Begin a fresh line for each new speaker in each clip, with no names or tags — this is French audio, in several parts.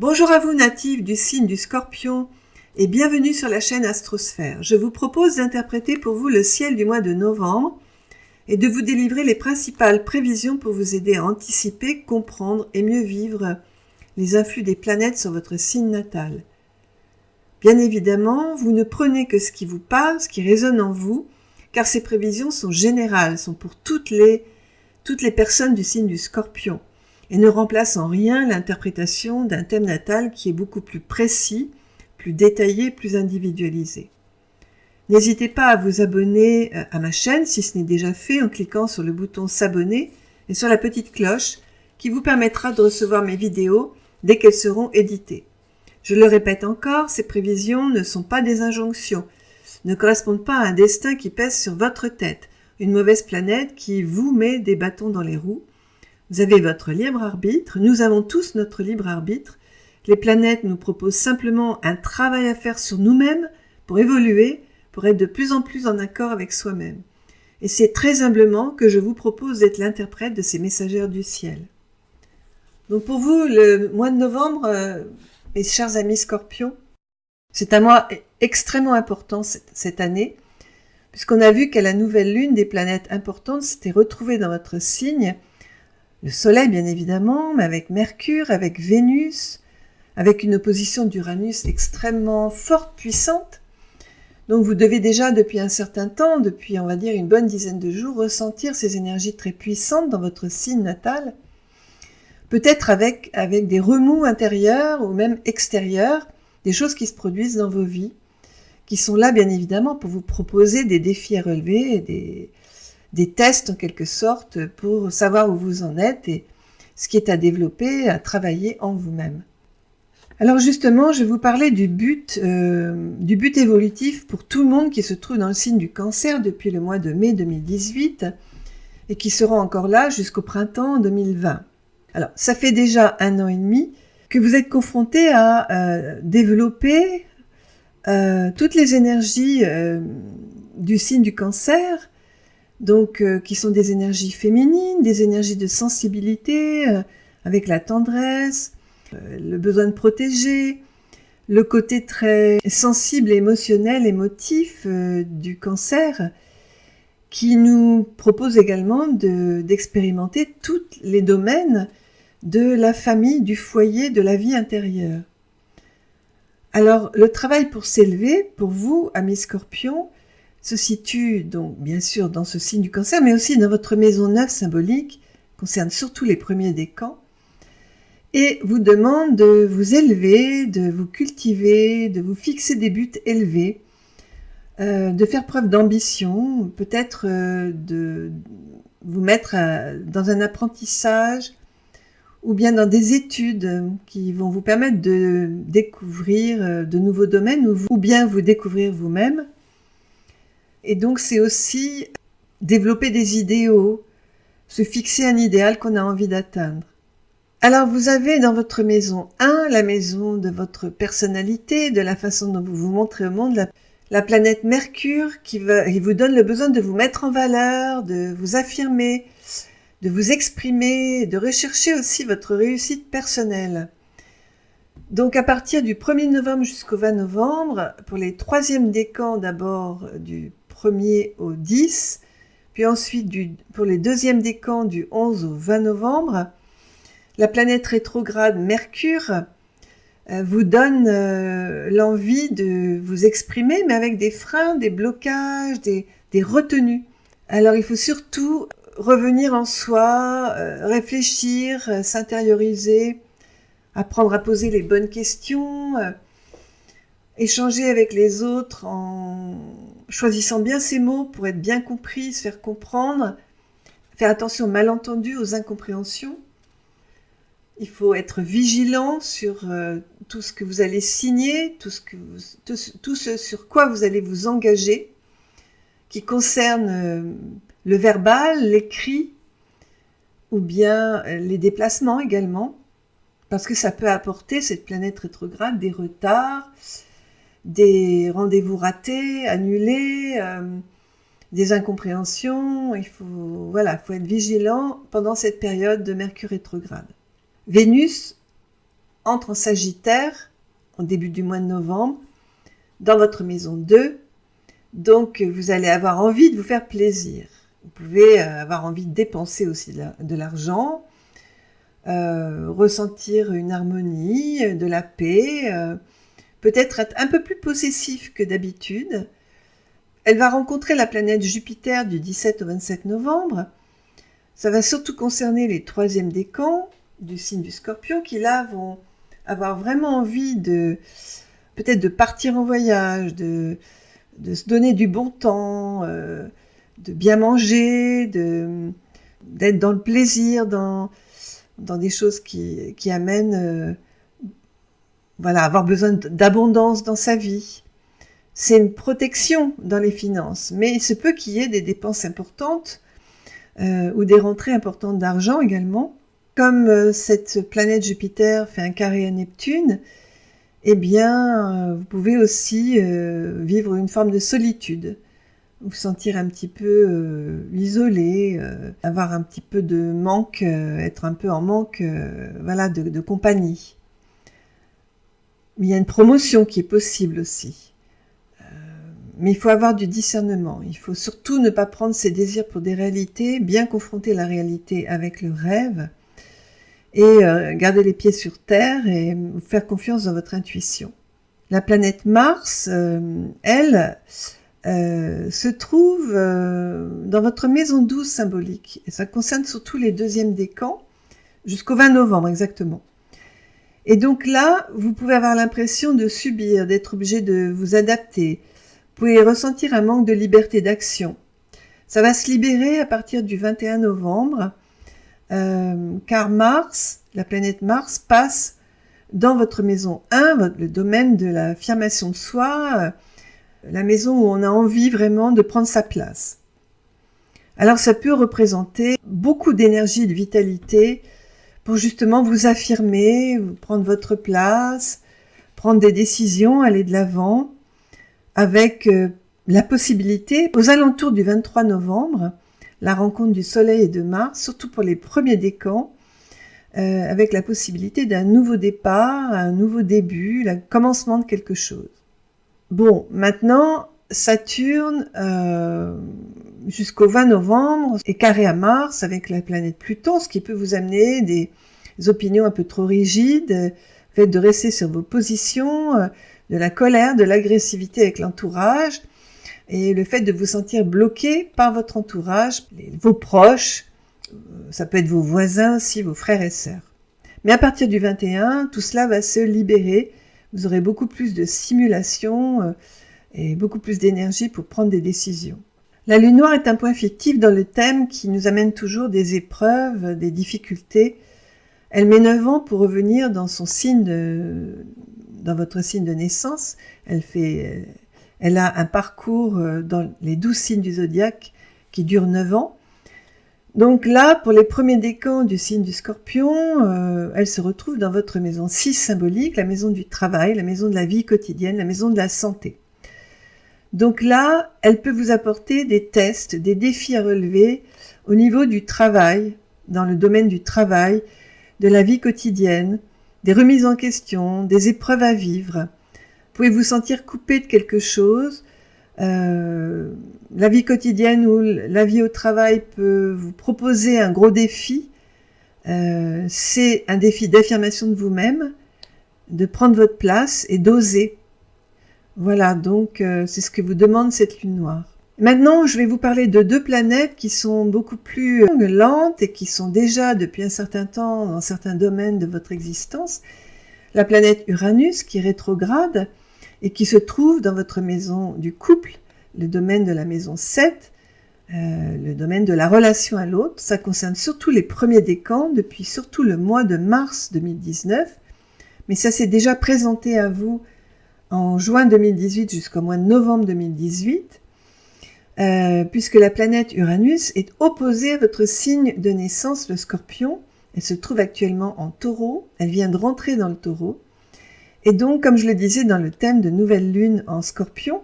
Bonjour à vous natifs du signe du Scorpion et bienvenue sur la chaîne Astrosphère. Je vous propose d'interpréter pour vous le ciel du mois de novembre et de vous délivrer les principales prévisions pour vous aider à anticiper, comprendre et mieux vivre les influx des planètes sur votre signe natal. Bien évidemment, vous ne prenez que ce qui vous parle, ce qui résonne en vous, car ces prévisions sont générales, sont pour toutes les personnes du signe du Scorpion, et ne remplacent en rien l'interprétation d'un thème natal qui est beaucoup plus précis, plus détaillé, plus individualisé. N'hésitez pas à vous abonner à ma chaîne si ce n'est déjà fait en cliquant sur le bouton s'abonner et sur la petite cloche qui vous permettra de recevoir mes vidéos dès qu'elles seront éditées. Je le répète encore, ces prévisions ne sont pas des injonctions, ne correspondent pas à un destin qui pèse sur votre tête, une mauvaise planète qui vous met des bâtons dans les roues. Vous avez votre libre arbitre, nous avons tous notre libre arbitre. Les planètes nous proposent simplement un travail à faire sur nous-mêmes pour évoluer, pour être de plus en plus en accord avec soi-même. Et c'est très humblement que je vous propose d'être l'interprète de ces messagères du ciel. Donc pour vous, le mois de novembre, mes chers amis Scorpions, c'est un mois extrêmement important cette année, puisqu'on a vu qu'à la nouvelle lune, des planètes importantes s'étaient retrouvées dans votre signe. Le Soleil, bien évidemment, mais avec Mercure, avec Vénus, avec une opposition d'Uranus extrêmement forte, puissante. Donc vous devez déjà, depuis un certain temps, depuis on va dire une bonne dizaine de jours, ressentir ces énergies très puissantes dans votre signe natal. Peut-être avec des remous intérieurs ou même extérieurs, des choses qui se produisent dans vos vies, qui sont là, bien évidemment, pour vous proposer des défis à relever et des tests en quelque sorte pour savoir où vous en êtes et ce qui est à développer, à travailler en vous-même. Alors justement, je vais vous parler du but évolutif pour tout le monde qui se trouve dans le signe du Cancer depuis le mois de mai 2018 et qui sera encore là jusqu'au printemps 2020. Alors, ça fait déjà 1 an et demi que vous êtes confrontés à développer toutes les énergies du signe du Cancer, donc qui sont des énergies féminines, des énergies de sensibilité, avec la tendresse, le besoin de protéger, le côté très sensible, émotionnel, émotif du Cancer, qui nous propose également d'expérimenter tous les domaines de la famille, du foyer, de la vie intérieure. Alors, le travail pour s'élever, pour vous, amis Scorpions, se situe donc bien sûr dans ce signe du Cancer, mais aussi dans votre maison 9 symbolique, concerne surtout les premiers décans, et vous demande de vous élever, de vous cultiver, de vous fixer des buts élevés, de faire preuve d'ambition, peut-être de vous mettre dans un apprentissage ou bien dans des études qui vont vous permettre de découvrir de nouveaux domaines ou bien vous découvrir vous-même. Et donc c'est aussi développer des idéaux, se fixer un idéal qu'on a envie d'atteindre. Alors vous avez dans votre maison 1, la maison de votre personnalité, de la façon dont vous vous montrez au monde, la planète Mercure qui vous donne le besoin de vous mettre en valeur, de vous affirmer, de vous exprimer, de rechercher aussi votre réussite personnelle. Donc à partir du 1er novembre jusqu'au 20 novembre, pour les 3e décans d'abord du 1er au 10, puis ensuite pour les 2e décans du 11 au 20 novembre, la planète rétrograde Mercure vous donne l'envie de vous exprimer, mais avec des freins, des blocages, des retenues. Alors il faut surtout revenir en soi, réfléchir, s'intérioriser, apprendre à poser les bonnes questions, échanger avec les autres en choisissant bien ses mots pour être bien compris, se faire comprendre, faire attention aux malentendus, aux incompréhensions. Il faut être vigilant sur tout ce que vous allez signer, tout ce sur quoi vous allez vous engager, qui concerne le verbal, l'écrit, ou bien les déplacements également, parce que ça peut apporter, cette planète rétrograde, des retards, des rendez-vous ratés, annulés, des incompréhensions. Il faut être vigilant pendant cette période de Mercure rétrograde. Vénus entre en Sagittaire au début du mois de novembre, dans votre maison 2. Donc, vous allez avoir envie de vous faire plaisir. Vous pouvez avoir envie de dépenser aussi de l'argent, ressentir une harmonie, de la paix, peut-être être un peu plus possessif que d'habitude. Elle va rencontrer la planète Jupiter du 17 au 27 novembre. Ça va surtout concerner les 3e décans du signe du Scorpion qui là vont avoir vraiment envie peut-être de partir en voyage, de se donner du bon temps, de bien manger, d'être dans le plaisir, dans des choses qui amènent avoir besoin d'abondance dans sa vie. C'est une protection dans les finances, mais il se peut qu'il y ait des dépenses importantes ou des rentrées importantes d'argent également. Comme cette planète Jupiter fait un carré à Neptune, eh bien, vous pouvez aussi vivre une forme de solitude, vous sentir un petit peu isolé, avoir un petit peu de manque, être un peu en manque de compagnie. Il y a une promotion qui est possible aussi. Mais il faut avoir du discernement. Il faut surtout ne pas prendre ses désirs pour des réalités, bien confronter la réalité avec le rêve et garder les pieds sur terre et faire confiance dans votre intuition. La planète Mars, elle, se trouve dans votre maison 12 symbolique. Et ça concerne surtout les 2e décans, jusqu'au 20 novembre exactement. Et donc là, vous pouvez avoir l'impression de subir, d'être obligé de vous adapter. Vous pouvez ressentir un manque de liberté d'action. Ça va se libérer à partir du 21 novembre, car Mars, la planète Mars, passe dans votre maison 1, le domaine de l'affirmation de soi, la maison où on a envie vraiment de prendre sa place. Alors ça peut représenter beaucoup d'énergie et de vitalité pour justement vous affirmer, prendre votre place, prendre des décisions, aller de l'avant, avec la possibilité, aux alentours du 23 novembre, la rencontre du Soleil et de Mars, surtout pour les premiers décans, avec la possibilité d'un nouveau départ, un nouveau début, le commencement de quelque chose. Bon, maintenant, Saturne, jusqu'au 20 novembre, est carré à Mars avec la planète Pluton, ce qui peut vous amener des opinions un peu trop rigides, le fait de rester sur vos positions, de la colère, de l'agressivité avec l'entourage, et le fait de vous sentir bloqué par votre entourage, vos proches, ça peut être vos voisins aussi, vos frères et sœurs. Mais à partir du 21, tout cela va se libérer, vous aurez beaucoup plus de stimulation et beaucoup plus d'énergie pour prendre des décisions. La lune noire est un point fictif dans le thème qui nous amène toujours des épreuves, des difficultés. Elle met 9 ans pour revenir dans son signe dans votre signe de naissance. Elle a un parcours dans les 12 signes du zodiaque qui dure 9 ans. Donc là, pour les premiers décans du signe du Scorpion, elle se retrouve dans votre maison 6 symbolique, la maison du travail, la maison de la vie quotidienne, la maison de la santé. Donc là, elle peut vous apporter des tests, des défis à relever au niveau du travail, dans le domaine du travail, de la vie quotidienne, des remises en question, des épreuves à vivre. Vous pouvez vous sentir coupé de quelque chose. La vie quotidienne ou la vie au travail peut vous proposer un gros défi. C'est un défi d'affirmation de vous-même, de prendre votre place et d'oser. Voilà, donc c'est ce que vous demande cette lune noire. Maintenant, je vais vous parler de 2 planètes qui sont beaucoup plus lentes et qui sont déjà depuis un certain temps dans certains domaines de votre existence. La planète Uranus qui est rétrograde et qui se trouve dans votre maison du couple, le domaine de la maison 7, le domaine de la relation à l'autre. Ça concerne surtout les premiers décans depuis surtout le mois de mars 2019, mais ça s'est déjà présenté à vous en juin 2018 jusqu'au mois de novembre 2018, puisque la planète Uranus est opposée à votre signe de naissance, le Scorpion. Elle se trouve actuellement en Taureau, elle vient de rentrer dans le Taureau. Et donc, comme je le disais dans le thème de nouvelle lune en Scorpion,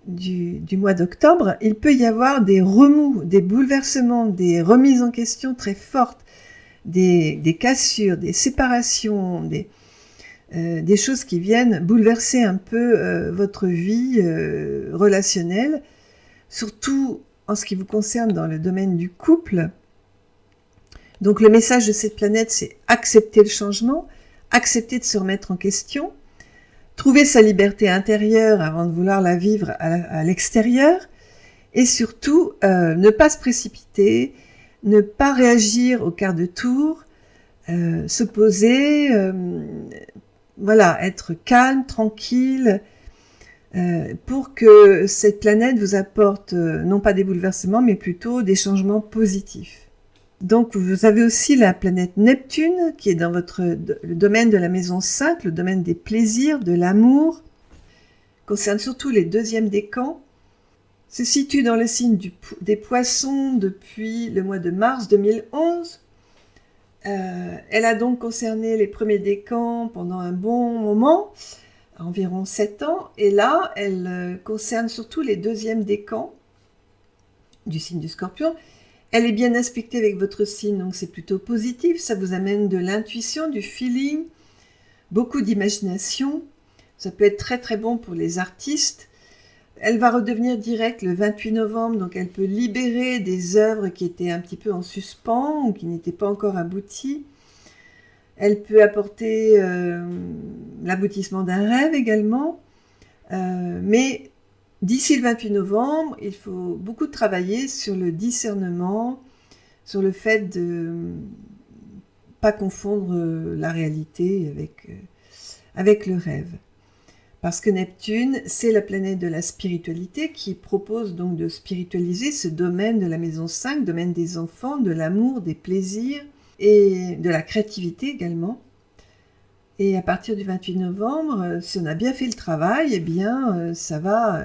du mois d'octobre, il peut y avoir des remous, des bouleversements, des remises en question très fortes, des cassures, des séparations, des choses qui viennent bouleverser un peu votre vie relationnelle, surtout en ce qui vous concerne dans le domaine du couple. Donc le message de cette planète, c'est accepter le changement, accepter de se remettre en question, trouver sa liberté intérieure avant de vouloir la vivre à l'extérieur, et surtout ne pas se précipiter, ne pas réagir au quart de tour, se poser, voilà, être calme, tranquille, pour que cette planète vous apporte non pas des bouleversements, mais plutôt des changements positifs. Donc vous avez aussi la planète Neptune, qui est dans le domaine de la maison 5, le domaine des plaisirs, de l'amour, concerne surtout les deuxièmes décans, se situe dans le signe des poissons depuis le mois de mars 2011. Elle a donc concerné les premiers décans pendant un bon moment, environ 7 ans, et là, elle concerne surtout les deuxièmes décans du signe du Scorpion. Elle est bien aspectée avec votre signe, donc c'est plutôt positif, ça vous amène de l'intuition, du feeling, beaucoup d'imagination, ça peut être très très bon pour les artistes. Elle va redevenir directe le 28 novembre, donc elle peut libérer des œuvres qui étaient un petit peu en suspens ou qui n'étaient pas encore abouties. Elle peut apporter l'aboutissement d'un rêve également, mais d'ici le 28 novembre, il faut beaucoup travailler sur le discernement, sur le fait de ne pas confondre la réalité avec le rêve. Parce que Neptune, c'est la planète de la spiritualité qui propose donc de spiritualiser ce domaine de la maison 5, domaine des enfants, de l'amour, des plaisirs et de la créativité également. Et à partir du 28 novembre, si on a bien fait le travail, eh bien, ça va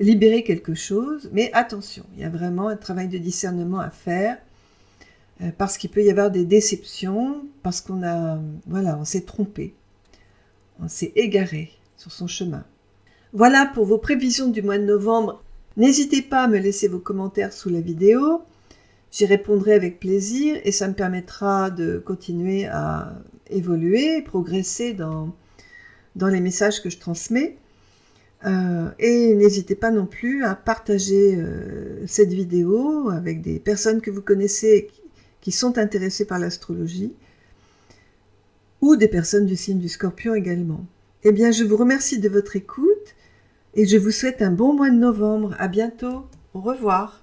libérer quelque chose. Mais attention, il y a vraiment un travail de discernement à faire parce qu'il peut y avoir des déceptions, parce on s'est trompé. On s'est égaré sur son chemin. Voilà pour vos prévisions du mois de novembre. N'hésitez pas à me laisser vos commentaires sous la vidéo. J'y répondrai avec plaisir et ça me permettra de continuer à évoluer, progresser dans les messages que je transmets. Et n'hésitez pas non plus à partager cette vidéo avec des personnes que vous connaissez qui sont intéressées par l'astrologie, ou des personnes du signe du Scorpion également. Eh bien, je vous remercie de votre écoute et je vous souhaite un bon mois de novembre. À bientôt. Au revoir.